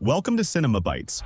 Welcome to Cinema Bites.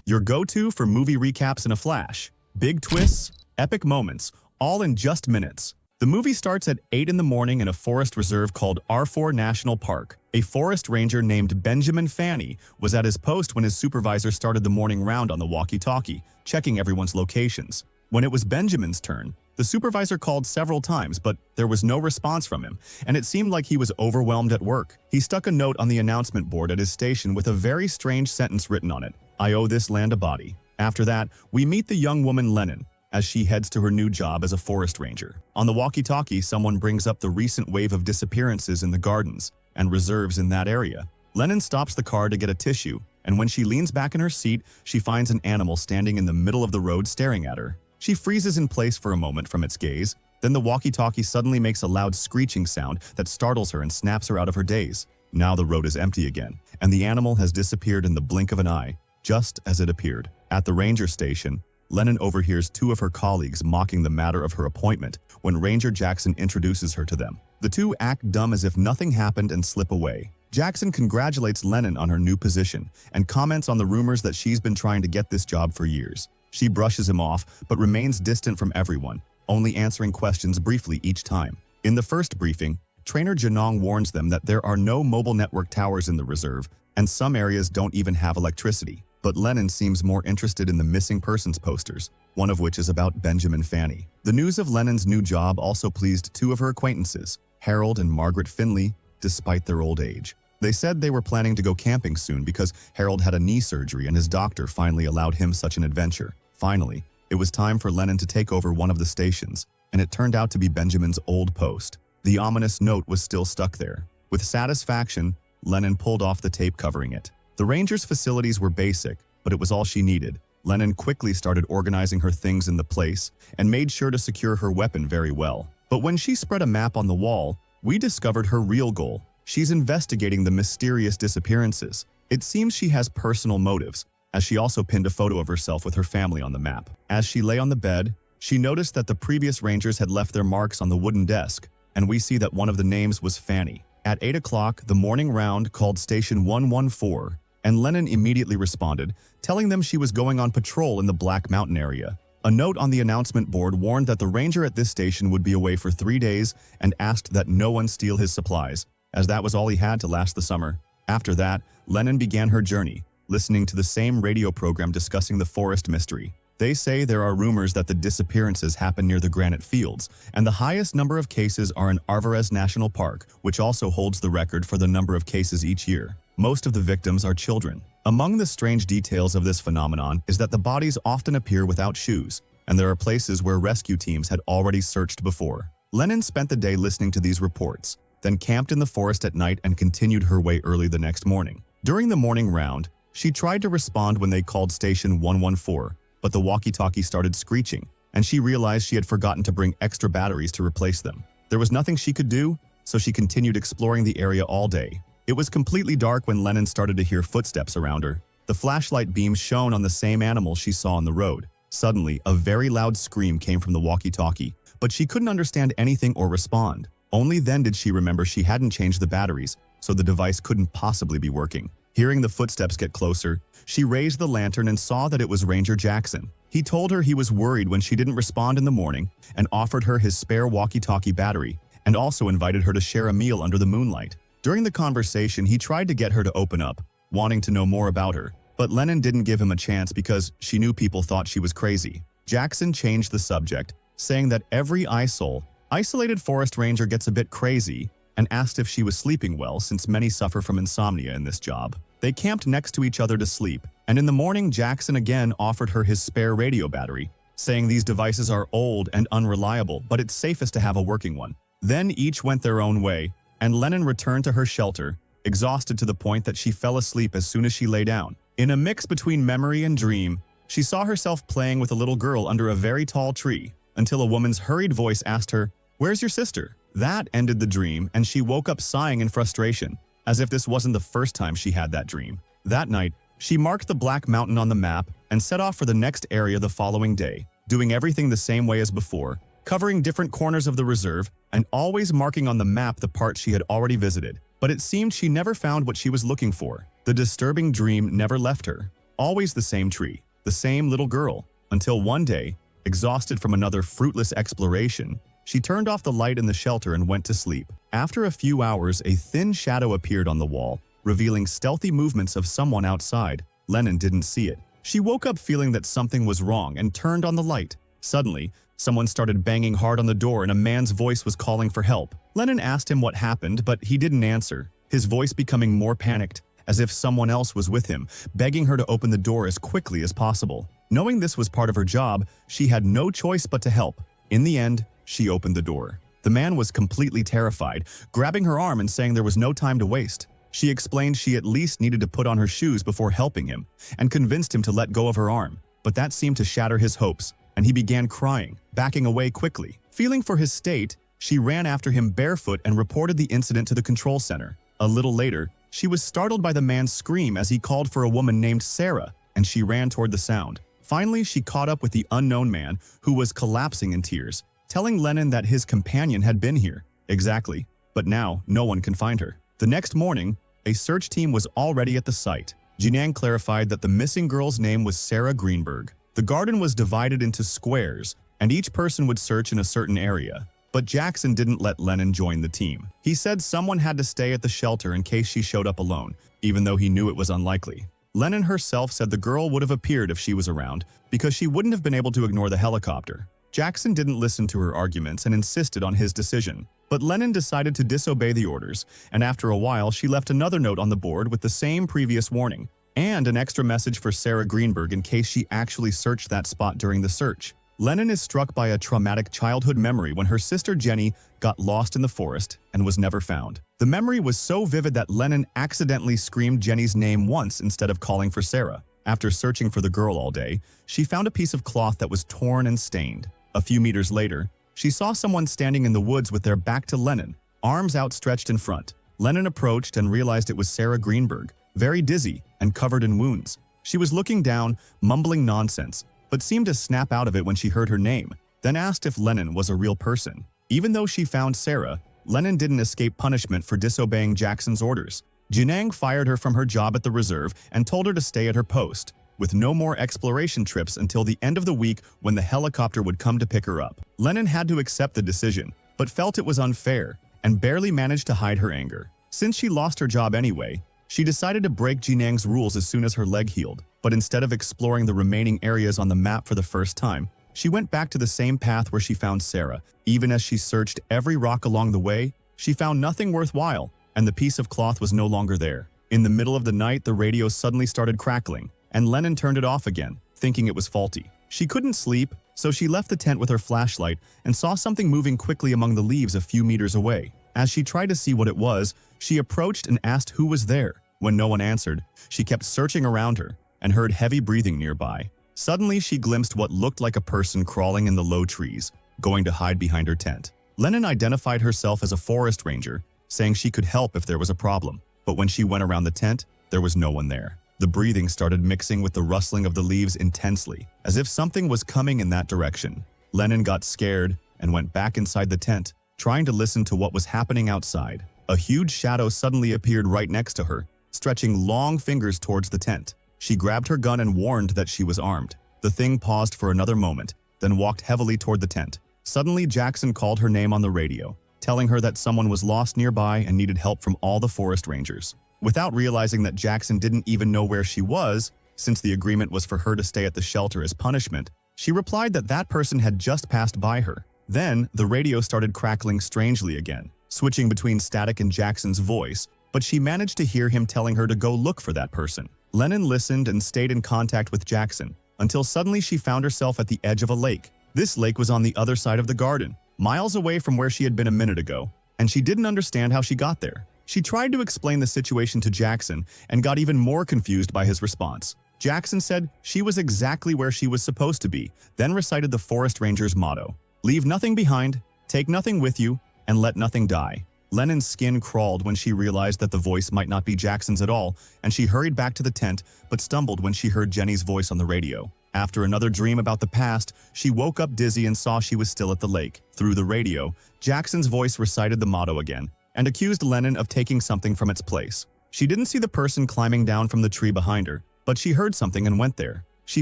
Your go-to for movie recaps in a flash. Big twists, epic moments, all in just minutes. The movie starts at 8 in the morning in a forest reserve called R4 National Park. A forest ranger named Benjamin Fanny was at his post when his supervisor started the morning round on the walkie-talkie, checking everyone's locations. When it was Benjamin's turn, the supervisor called several times, but there was no response from him, and it seemed like he was overwhelmed at work. He stuck a note on the announcement board at his station with a very strange sentence written on it: "I owe this land a body." After that, we meet the young woman Lennon, as she heads to her new job as a forest ranger. On the walkie-talkie, someone brings up the recent wave of disappearances in the gardens and reserves in that area. Lennon stops the car to get a tissue, and when she leans back in her seat, she finds an animal standing in the middle of the road staring at her. She freezes in place for a moment from its gaze, then the walkie-talkie suddenly makes a loud screeching sound that startles her and snaps her out of her daze. Now the road is empty again, and the animal has disappeared in the blink of an eye, just as it appeared. At the ranger station, Lennon overhears two of her colleagues mocking the matter of her appointment when Ranger Jackson introduces her to them. The two act dumb as if nothing happened and slip away. Jackson congratulates Lennon on her new position and comments on the rumors that she's been trying to get this job for years. She brushes him off, but remains distant from everyone, only answering questions briefly each time. In the first briefing, Trainer Janong warns them that there are no mobile network towers in the reserve, and some areas don't even have electricity. But Lennon seems more interested in the missing persons posters, one of which is about Benjamin Fanny. The news of Lennon's new job also pleased two of her acquaintances, Harold and Margaret Finley, despite their old age. They said they were planning to go camping soon because Harold had a knee surgery and his doctor finally allowed him such an adventure. Finally, it was time for Lennon to take over one of the stations, and it turned out to be Benjamin's old post. The ominous note was still stuck there. With satisfaction, Lennon pulled off the tape covering it. The ranger's facilities were basic, but it was all she needed. Lennon quickly started organizing her things in the place and made sure to secure her weapon very well. But when she spread a map on the wall, we discovered her real goal. She's investigating the mysterious disappearances. It seems she has personal motives, as she also pinned a photo of herself with her family on the map. As she lay on the bed, she noticed that the previous rangers had left their marks on the wooden desk, and we see that one of the names was Fanny. At 8 o'clock, the morning round called Station 114, and Lennon immediately responded, telling them she was going on patrol in the Black Mountain area. A note on the announcement board warned that the ranger at this station would be away for 3 days and asked that no one steal his supplies, as that was all he had to last the summer. After that, Lennon began her journey, listening to the same radio program discussing the forest mystery. They say there are rumors that the disappearances happen near the granite fields, and the highest number of cases are in Arvarez National Park, which also holds the record for the number of cases each year. Most of the victims are children. Among the strange details of this phenomenon is that the bodies often appear without shoes, and there are places where rescue teams had already searched before. Lennon spent the day listening to these reports, then camped in the forest at night and continued her way early the next morning. During the morning round, she tried to respond when they called Station 114, but the walkie-talkie started screeching, and she realized she had forgotten to bring extra batteries to replace them. There was nothing she could do, so she continued exploring the area all day. It was completely dark when Lennon started to hear footsteps around her. The flashlight beam shone on the same animal she saw on the road. Suddenly, a very loud scream came from the walkie-talkie, but she couldn't understand anything or respond. Only then did she remember she hadn't changed the batteries, so the device couldn't possibly be working. Hearing the footsteps get closer, she raised the lantern and saw that it was Ranger Jackson. He told her he was worried when she didn't respond in the morning and offered her his spare walkie-talkie battery, and also invited her to share a meal under the moonlight. During the conversation, he tried to get her to open up, wanting to know more about her, but Lennon didn't give him a chance because she knew people thought she was crazy. Jackson changed the subject, saying that every isolated forest ranger gets a bit crazy, and asked if she was sleeping well since many suffer from insomnia in this job. They camped next to each other to sleep, and in the morning Jackson again offered her his spare radio battery, saying these devices are old and unreliable, but it's safest to have a working one. Then each went their own way, and Lennon returned to her shelter, exhausted to the point that she fell asleep as soon as she lay down. In a mix between memory and dream, she saw herself playing with a little girl under a very tall tree, until a woman's hurried voice asked her, "Where's your sister?" That ended the dream, and she woke up sighing in frustration, as if this wasn't the first time she had that dream. That night, she marked the Black Mountain on the map and set off for the next area the following day, doing everything the same way as before, covering different corners of the reserve and always marking on the map the part she had already visited. But it seemed she never found what she was looking for. The disturbing dream never left her. Always the same tree, the same little girl, until one day, exhausted from another fruitless exploration, she turned off the light in the shelter and went to sleep. After a few hours, a thin shadow appeared on the wall, revealing stealthy movements of someone outside. Lennon didn't see it. She woke up feeling that something was wrong and turned on the light. Suddenly, someone started banging hard on the door and a man's voice was calling for help. Lennon asked him what happened, but he didn't answer, his voice becoming more panicked, as if someone else was with him, begging her to open the door as quickly as possible. Knowing this was part of her job, she had no choice but to help. In the end, she opened the door. The man was completely terrified, grabbing her arm and saying there was no time to waste. She explained she at least needed to put on her shoes before helping him, and convinced him to let go of her arm. But that seemed to shatter his hopes, and he began crying, backing away quickly. Feeling for his state, she ran after him barefoot and reported the incident to the control center. A little later, she was startled by the man's scream as he called for a woman named Sarah, and she ran toward the sound. Finally, she caught up with the unknown man, who was collapsing in tears, telling Lennon that his companion had been here. Exactly. But now, no one can find her. The next morning, a search team was already at the site. Jinang clarified that the missing girl's name was Sarah Greenberg. The garden was divided into squares, and each person would search in a certain area. But Jackson didn't let Lennon join the team. He said someone had to stay at the shelter in case she showed up alone, even though he knew it was unlikely. Lennon herself said the girl would have appeared if she was around, because she wouldn't have been able to ignore the helicopter. Jackson didn't listen to her arguments and insisted on his decision. But Lennon decided to disobey the orders, and after a while she left another note on the board with the same previous warning, and an extra message for Sarah Greenberg in case she actually searched that spot during the search. Lennon is struck by a traumatic childhood memory when her sister Jenny got lost in the forest and was never found. The memory was so vivid that Lennon accidentally screamed Jenny's name once instead of calling for Sarah. After searching for the girl all day, she found a piece of cloth that was torn and stained. A few meters later, she saw someone standing in the woods with their back to Lennon, arms outstretched in front. Lennon approached and realized it was Sarah Greenberg, very dizzy and covered in wounds. She was looking down, mumbling nonsense, but seemed to snap out of it when she heard her name, then asked if Lennon was a real person. Even though she found Sarah, Lennon didn't escape punishment for disobeying Jackson's orders. Jinang fired her from her job at the reserve and told her to stay at her post, with no more exploration trips until the end of the week when the helicopter would come to pick her up. Lennon had to accept the decision, but felt it was unfair, and barely managed to hide her anger. Since she lost her job anyway, she decided to break Jinang's rules as soon as her leg healed. But instead of exploring the remaining areas on the map for the first time, she went back to the same path where she found Sarah. Even as she searched every rock along the way, she found nothing worthwhile, and the piece of cloth was no longer there. In the middle of the night, the radio suddenly started crackling, and Lennon turned it off again, thinking it was faulty. She couldn't sleep, so she left the tent with her flashlight and saw something moving quickly among the leaves a few meters away. As she tried to see what it was, she approached and asked who was there. When no one answered, she kept searching around her and heard heavy breathing nearby. Suddenly, she glimpsed what looked like a person crawling in the low trees, going to hide behind her tent. Lennon identified herself as a forest ranger, saying she could help if there was a problem. But when she went around the tent, there was no one there. The breathing started mixing with the rustling of the leaves intensely, as if something was coming in that direction. Lennon got scared and went back inside the tent, trying to listen to what was happening outside. A huge shadow suddenly appeared right next to her, stretching long fingers towards the tent. She grabbed her gun and warned that she was armed. The thing paused for another moment, then walked heavily toward the tent. Suddenly, Jackson called her name on the radio, telling her that someone was lost nearby and needed help from all the forest rangers. Without realizing that Jackson didn't even know where she was, since the agreement was for her to stay at the shelter as punishment, she replied that that person had just passed by her. Then, the radio started crackling strangely again, switching between static and Jackson's voice, but she managed to hear him telling her to go look for that person. Lennon listened and stayed in contact with Jackson, until suddenly she found herself at the edge of a lake. This lake was on the other side of the garden, miles away from where she had been a minute ago, and she didn't understand how she got there. She tried to explain the situation to Jackson and got even more confused by his response. Jackson said she was exactly where she was supposed to be, then recited the forest ranger's motto: "Leave nothing behind, take nothing with you, and let nothing die." Lennon's skin crawled when she realized that the voice might not be Jackson's at all, and she hurried back to the tent, but stumbled when she heard Jenny's voice on the radio. After another dream about the past, she woke up dizzy and saw she was still at the lake. Through the radio, Jackson's voice recited the motto again and accused Lennon of taking something from its place. She didn't see the person climbing down from the tree behind her, but she heard something and went there. She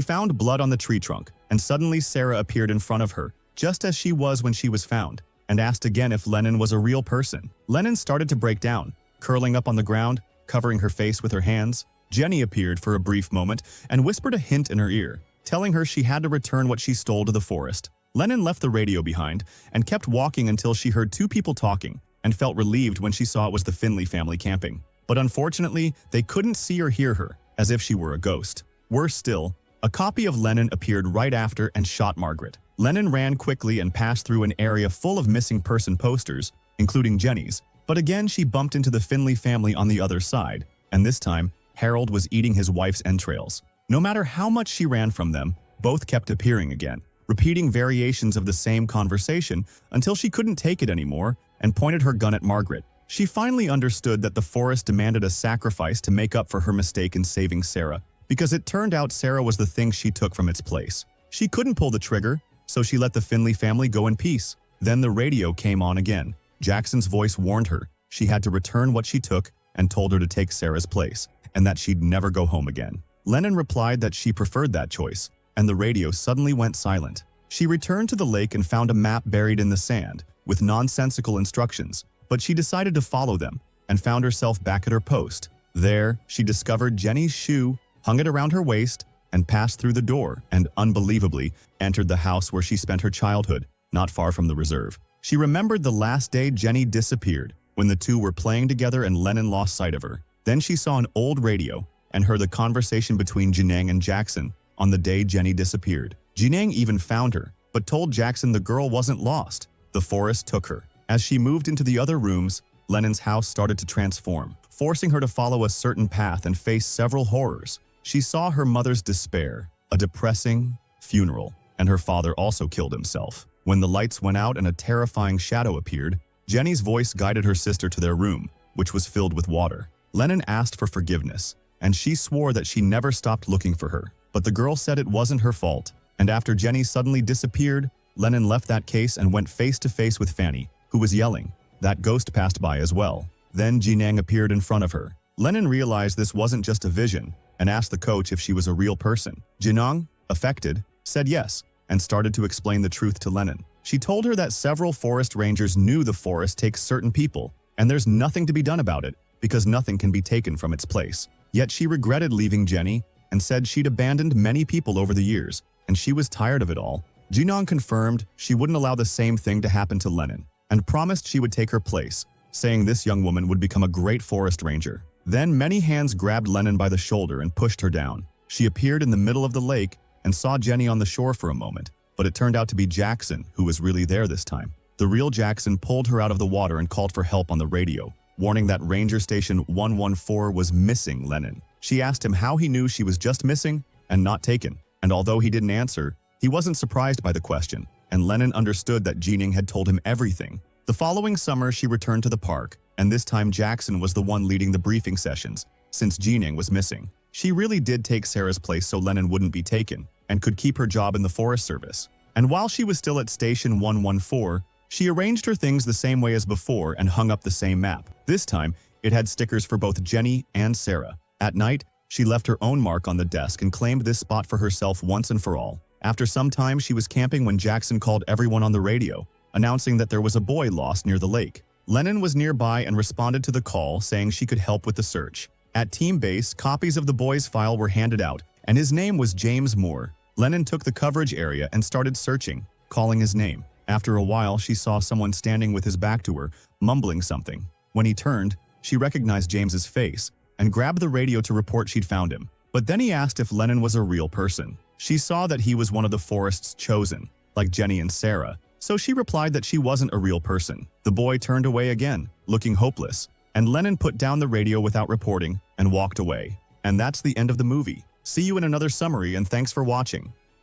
found blood on the tree trunk, and suddenly Sarah appeared in front of her, just as she was when she was found, and asked again if Lennon was a real person. Lennon started to break down, curling up on the ground, covering her face with her hands. Jenny appeared for a brief moment and whispered a hint in her ear, telling her she had to return what she stole to the forest. Lennon left the radio behind and kept walking until she heard two people talking and felt relieved when she saw it was the Finley family camping. But unfortunately, they couldn't see or hear her, as if she were a ghost. Worse still, a copy of Lennon appeared right after and shot Margaret. Lennon ran quickly and passed through an area full of missing person posters, including Jenny's. But again, she bumped into the Finley family on the other side, and this time, Harold was eating his wife's entrails. No matter how much she ran from them, both kept appearing again, repeating variations of the same conversation until she couldn't take it anymore and pointed her gun at Margaret. She finally understood that the forest demanded a sacrifice to make up for her mistake in saving Sarah, because it turned out Sarah was the thing she took from its place. She couldn't pull the trigger, so she let the Finley family go in peace. Then the radio came on again. Jackson's voice warned her she had to return what she took and told her to take Sarah's place, and that she'd never go home again. Lennon replied that she preferred that choice, and the radio suddenly went silent. She returned to the lake and found a map buried in the sand, with nonsensical instructions, but she decided to follow them, and found herself back at her post. There, she discovered Jenny's shoe, hung it around her waist, and passed through the door, and unbelievably, entered the house where she spent her childhood, not far from the reserve. She remembered the last day Jenny disappeared, when the two were playing together and Lennon lost sight of her. Then she saw an old radio, and heard the conversation between Jinang and Jackson on the day Jenny disappeared. Jinang even found her, but told Jackson the girl wasn't lost. The forest took her. As she moved into the other rooms, Lennon's house started to transform, forcing her to follow a certain path and face several horrors. She saw her mother's despair, a depressing funeral, and her father also killed himself. When the lights went out and a terrifying shadow appeared, Jenny's voice guided her sister to their room, which was filled with water. Lennon asked for forgiveness, and she swore that she never stopped looking for her. But the girl said it wasn't her fault, and after Jenny suddenly disappeared, Lennon left that case and went face to face with Fanny, who was yelling. That ghost passed by as well. Then Jinang appeared in front of her. Lennon realized this wasn't just a vision, and asked the coach if she was a real person. Jinang, affected, said yes, and started to explain the truth to Lennon. She told her that several forest rangers knew the forest takes certain people, and there's nothing to be done about it, because nothing can be taken from its place. Yet she regretted leaving Jenny, and said she'd abandoned many people over the years, and she was tired of it all. Jinang confirmed she wouldn't allow the same thing to happen to Lennon, and promised she would take her place, saying this young woman would become a great forest ranger. Then many hands grabbed Lennon by the shoulder and pushed her down. She appeared in the middle of the lake and saw Jenny on the shore for a moment, but it turned out to be Jackson who was really there this time. The real Jackson pulled her out of the water and called for help on the radio, warning that Ranger Station 114 was missing Lennon. She asked him how he knew she was just missing and not taken, and although he didn't answer, he wasn't surprised by the question, and Lennon understood that Jinang had told him everything. The following summer, she returned to the park, and this time Jackson was the one leading the briefing sessions, since Jinang was missing. She really did take Sarah's place so Lennon wouldn't be taken, and could keep her job in the Forest Service. And while she was still at Station 114, she arranged her things the same way as before and hung up the same map. This time, it had stickers for both Jenny and Sarah. At night, she left her own mark on the desk and claimed this spot for herself once and for all. After some time, she was camping when Jackson called everyone on the radio, announcing that there was a boy lost near the lake. Lennon was nearby and responded to the call, saying she could help with the search. At team base, copies of the boy's file were handed out, and his name was James Moore. Lennon took the coverage area and started searching, calling his name. After a while, she saw someone standing with his back to her, mumbling something. When he turned, she recognized James's face and grabbed the radio to report she'd found him. But then he asked if Lennon was a real person. She saw that he was one of the forest's chosen, like Jenny and Sarah, so she replied that she wasn't a real person. The boy turned away again, looking hopeless, and Lennon put down the radio without reporting and walked away. And that's the end of the movie. See you in another summary, and thanks for watching.